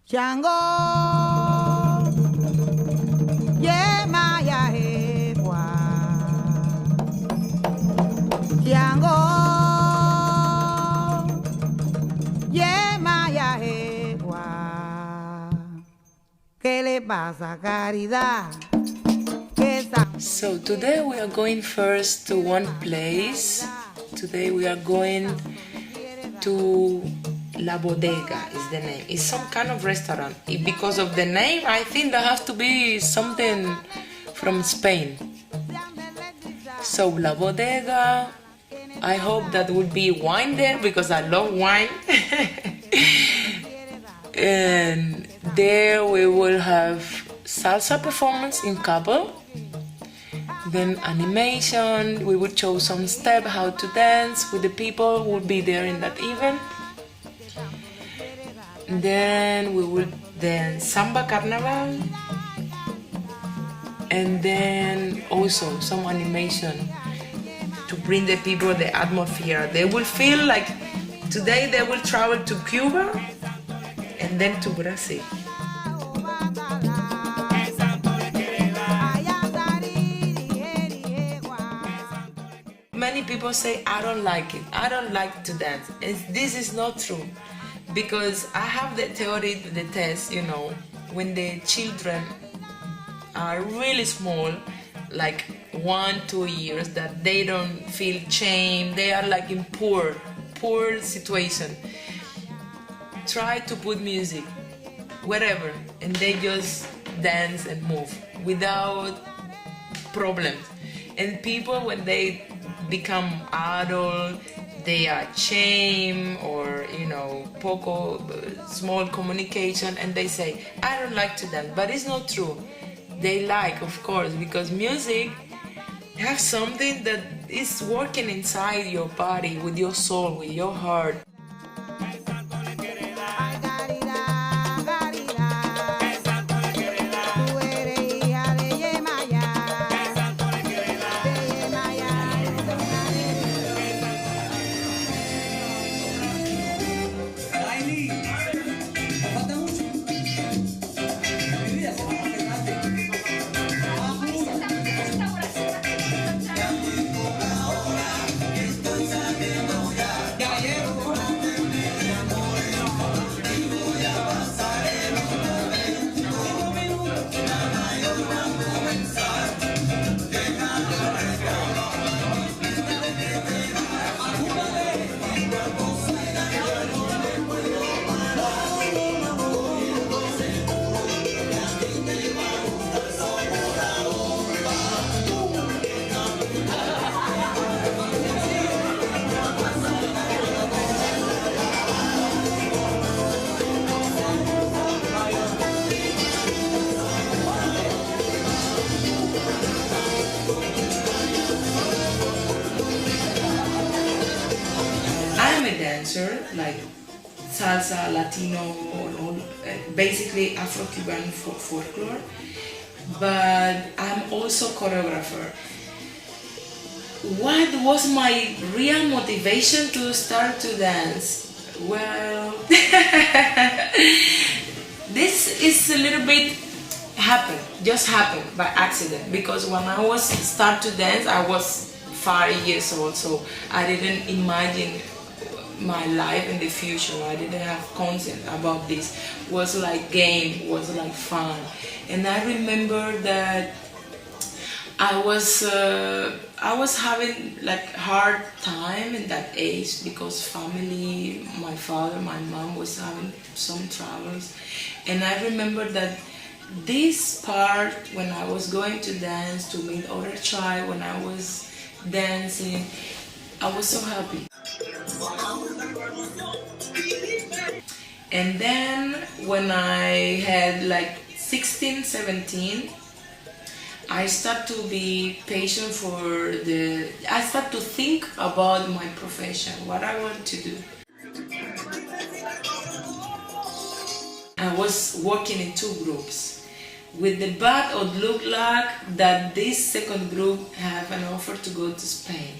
Chango, yeah, Maya, Ewa. Chango, yeah, Maya, Ewa. ¿Qué le pasa, caridad? So today we are going first to one place. Today we are going to La Bodega is the name. It's some kind of restaurant. Because of the name, I think there has to be something from Spain. So La Bodega, I hope that will be wine there because I love wine. And there we will have salsa performance in couple. Then animation, we would show some step, how to dance with the people who will be there in that event. Then we will dance samba carnival. And then also some animation to bring the people the atmosphere. They will feel like today they will travel to Cuba and then to Brazil. Many people say, I don't like it, I don't like to dance. And this is not true. Because I have the theory, the test, you know, when the children are really small, like 1-2 years, that they don't feel shame, they are like in poor situation. Try to put music, wherever, and they just dance and move without problems. And people, when they become adult, they are shame or, you know, small communication, and they say, I don't like to dance, but it's not true. They like, of course, because music has something that is working inside your body, with your soul, with your heart. Like salsa, Latino, or basically Afro-Cuban folklore, but I'm also choreographer. What was my real motivation to start to dance? Well, this is a little bit just happened by accident, because when I was start to dance, I was 5 years old, so I didn't imagine my life in the future. I didn't have concept about this. It was like game, was like fun. And I remember that I was having like hard time in that age, because family, my father, my mom was having some troubles. And I remember that this part, when I was going to dance to meet other child, when I was dancing, I was so happy. And then when I had like 16, 17, I start to be patient I start to think about my profession, what I want to do. I was working in 2 groups. With the bad or look like that this second group have an offer to go to Spain.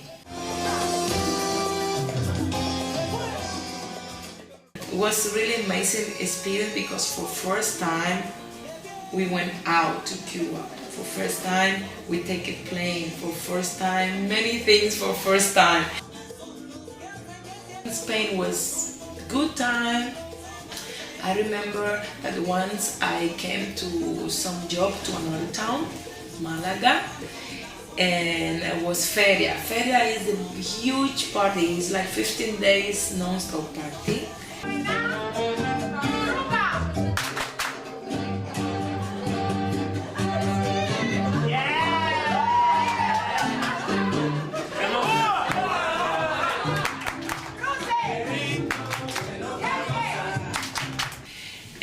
was really amazing experience because for first time we went out to Cuba. For first time we take a plane. For first time many things for first time. Spain was good time. I remember that once I came to some job to another town, Malaga, and it was feria. Feria is a huge party. It's like 15 days non-stop party.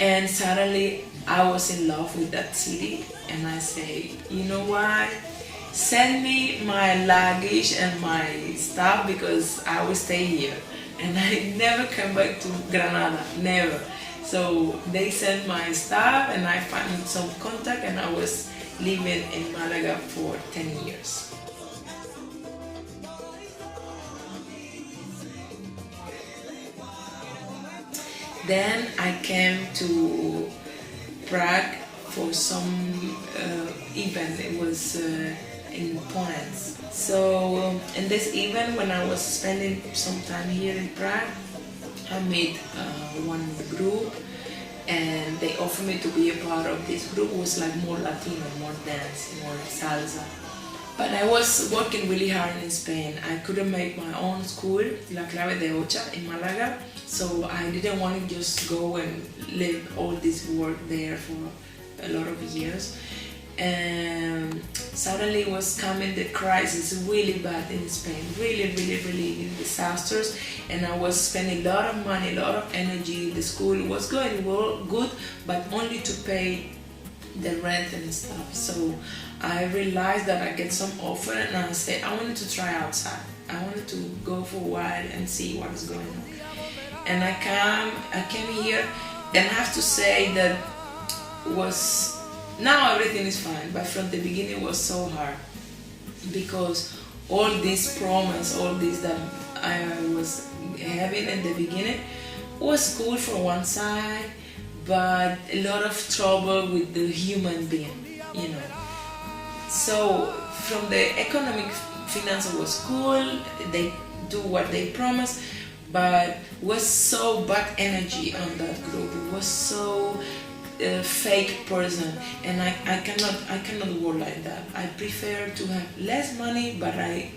And suddenly I was in love with that city, and I say, you know what? Send me my luggage and my stuff because I will stay here. And I never came back to Granada, never. So they sent my stuff and I found some contact, and I was living in Malaga for 10 years. Then I came to Prague for some event. It was in Poland. So in this event, when I was spending some time here in Prague, I met one group, and they offered me to be a part of this group. It was like more Latino, more dance, more salsa. But I was working really hard in Spain. I couldn't make my own school, La Clave de Ocha in Malaga, so I didn't want to just go and live all this work there for a lot of years. And suddenly was coming the crisis, really bad in Spain, really disasters, and I was spending a lot of money, a lot of energy. The school was going well, good, but only to pay the rent and stuff. So I realized that I get some offer, and I said I wanted to try outside. I wanted to go for a while and see what is going on. And I came here, and I have to say that was, now everything is fine, but from the beginning it was so hard because all this promise, all this that I was having in the beginning was cool for one side, but a lot of trouble with the human being, you know. So from the economic finance was cool, they do what they promise, but was so bad energy on that group. It was so fake person, and I cannot work like that. I prefer to have less money, but I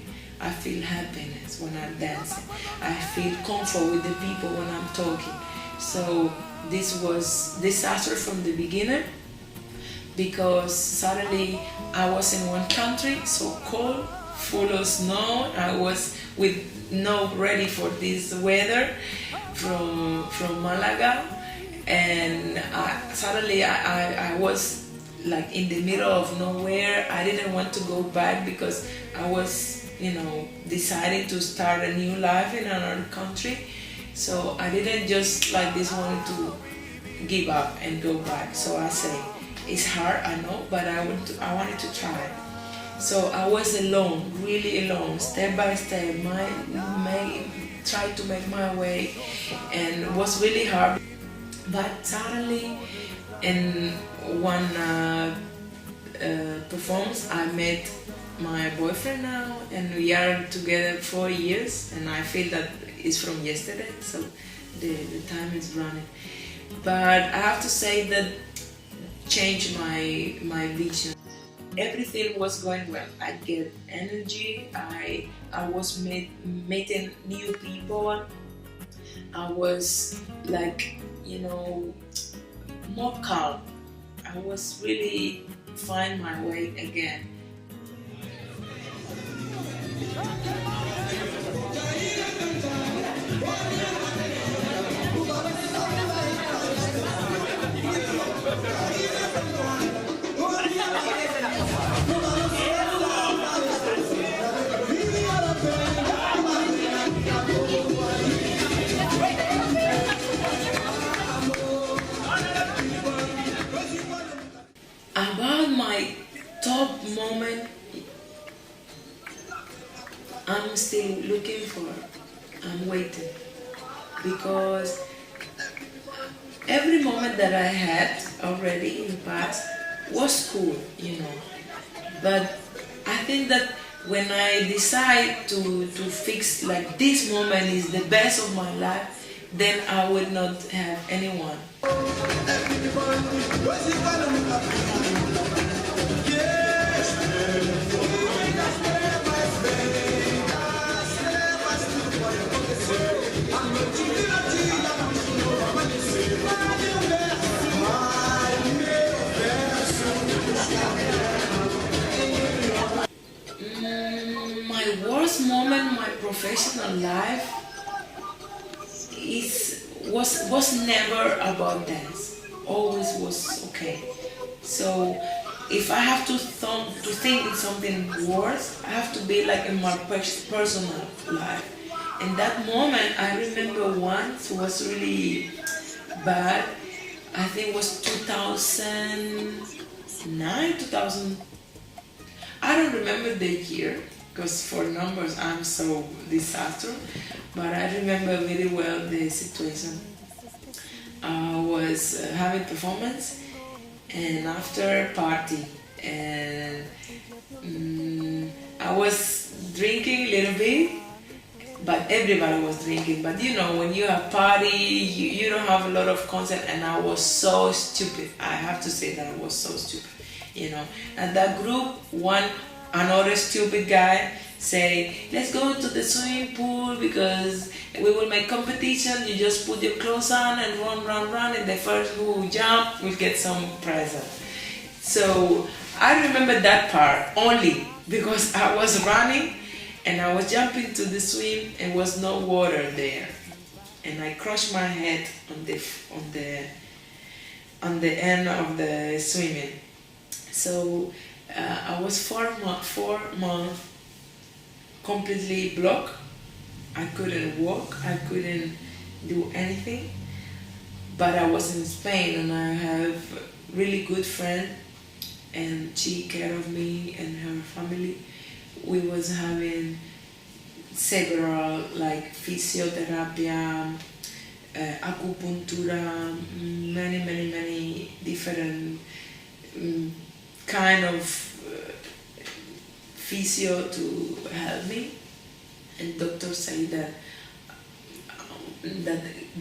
feel happiness when I'm dancing. I feel comfort with the people when I'm talking. So this was disaster from the beginning, because suddenly I was in one country, so cold, full of snow. I was not ready for this weather from Malaga, and suddenly I was like in the middle of nowhere. I didn't want to go back because I was, deciding to start a new life in another country. So I didn't just like this wanted to give up and go back. So I say, it's hard, I know, but I wanted to try. So I was alone, really alone, step by step, try to make my way, and it was really hard. But suddenly, in one performance, I met my boyfriend now, and we are together 4 years, and I feel that it's from yesterday, so the time is running. But I have to say that changed my vision. Everything was going well. I get energy. I was meeting new people. I was like, more calm. I was really find my way again. About my top moment, I'm still looking for, I'm waiting, because every moment that I had already in the past was cool, you know. But I think that when I decide to fix like this moment is the best of my life, then I would not have anyone. My worst moment in my professional life was never about dance. Always was okay. So if I have to think in something worse, I have to be like in my personal life. In that moment, I remember once was really bad. I think it was 2009, 2000. I don't remember the year because for numbers I'm so disaster. But I remember very well the situation. I was having performance and after party, and I was drinking a little bit, but everybody was drinking. But you know, when you have party, you don't have a lot of concept, and I was so stupid. I have to say that I was so stupid, you know. And that group, another stupid guy say, let's go to the swimming pool because we will make competition. You just put your clothes on and run, and the first who jump will get some present. So I remember that part only because I was running and I was jumping to the swim and was no water there, and I crushed my head on the end of the swimming. So I was 4 months completely blocked. I couldn't walk, I couldn't do anything. But I was in Spain and I have a really good friend, and she cared of me and her family. We was having several like physiotherapy, acupunctura, many different kind of physio to help me. And doctors say that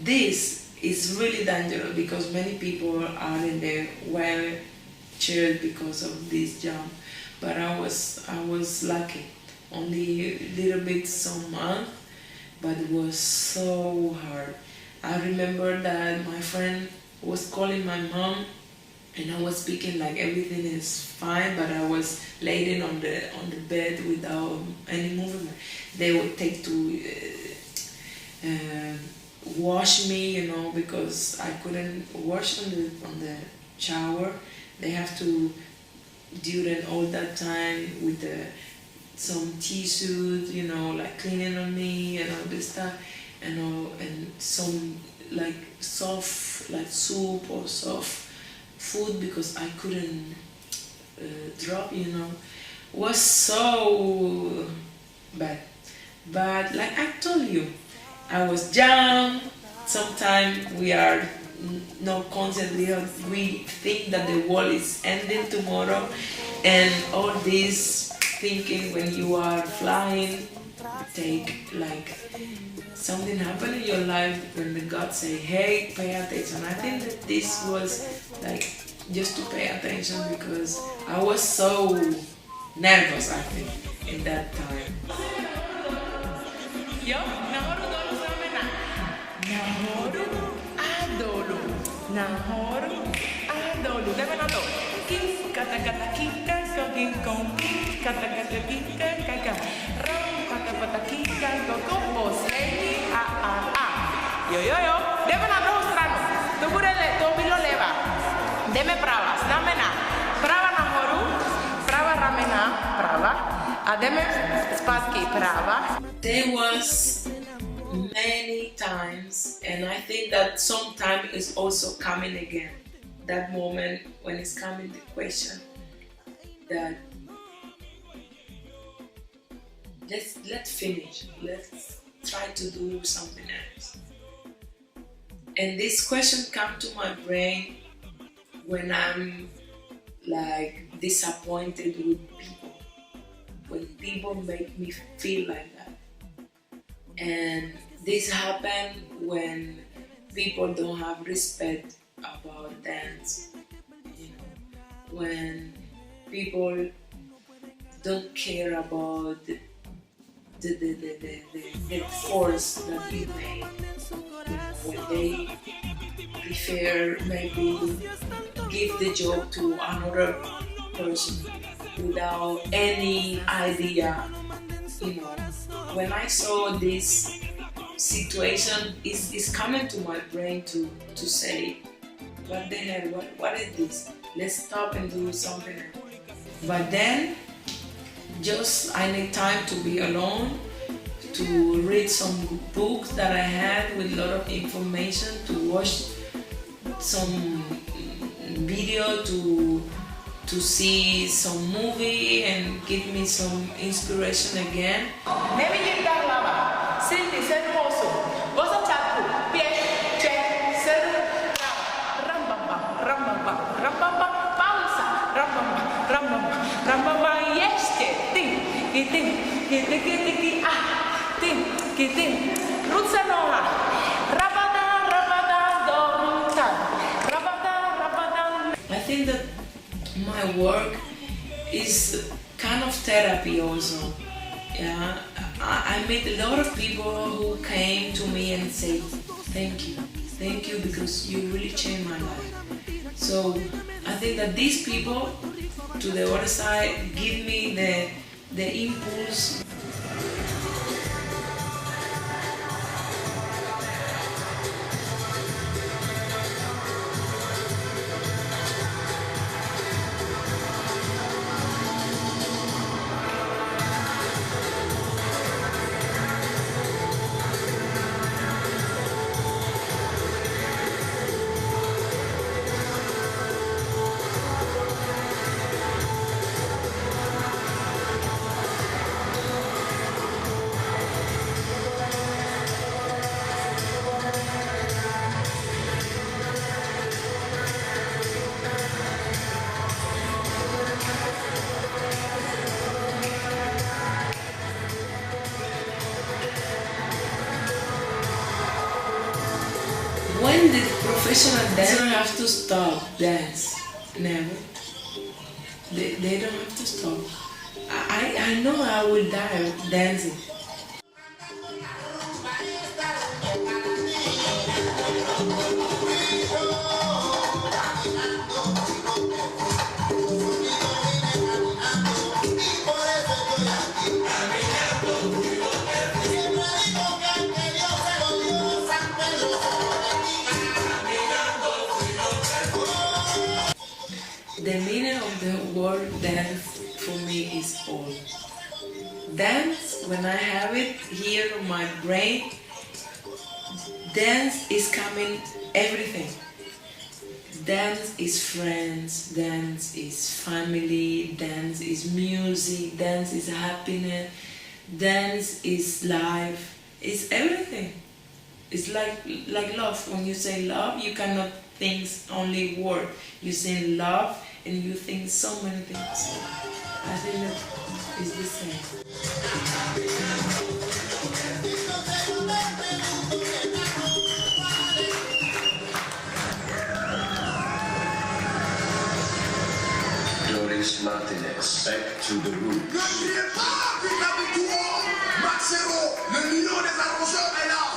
this is really dangerous because many people are in their wheelchair because of this jump. But I was lucky, only a little bit some month, but it was so hard. I remember that my friend was calling my mom, and I was speaking like everything is fine, but I was laying on the bed without any movement. They would take to wash me, you know, because I couldn't wash on the shower. They have to during all that time with some tissues, you know, like cleaning on me and all this stuff, and some like soft like soup or soft food because I couldn't drop, you know. Was so bad. But like I told you, I was young. Sometimes we are not constantly, we think that the world is ending tomorrow, and all this thinking when you are flying take like something happen in your life when the God say, hey, pay attention. I think that this was like just to pay attention because I was so nervous, I think, in that time. Yo, nahoru dolu ramena. Nahoru adolu. Nahoru adolu. Deme na to. King kata kata kika so king kong. Kata kata kika kaka. Ram kata kata kika ko kompos. Lady a. Yo. Deme na to strano. To bude to bilo leva. Deme pravas. Dame na. Prava nahoru. Prava ramena. Prava. Ademe spaski prava. There was many times, and I think that sometime is also coming again. That moment when it's coming the question that let's finish. Let's try to do something else. And this question come to my brain when I'm like disappointed with people, when people make me feel like that. And this happen when people don't have respect about dance, you know, when people don't care about the force that we make, when they prefer maybe give the job to another person without any idea, you know. When I saw this situation, is coming to my brain to say, what the hell, what is this? Let's stop and do something else. But then, just I need time to be alone, to read some books that I had with a lot of information, to watch some video, to see some movie and give me some inspiration again. I think that my work is kind of therapy also. Yeah, I met a lot of people who came to me and said, thank you because you really changed my life. So I think that these people to the other side give me the impulse. When the professional dancer have to stop dance, never. They don't have to stop. I know I will die dancing. The meaning of the word dance for me is all. Dance, when I have it here in my brain, dance is coming everything. Dance is friends, dance is family, dance is music, dance is happiness, dance is life, it's everything. It's like love. When you say love, you cannot think only word. You say love and you think so many things. I think that is the same. Doris Martinez, back to the roots. Ne criez pas, le million des arrangeurs est là.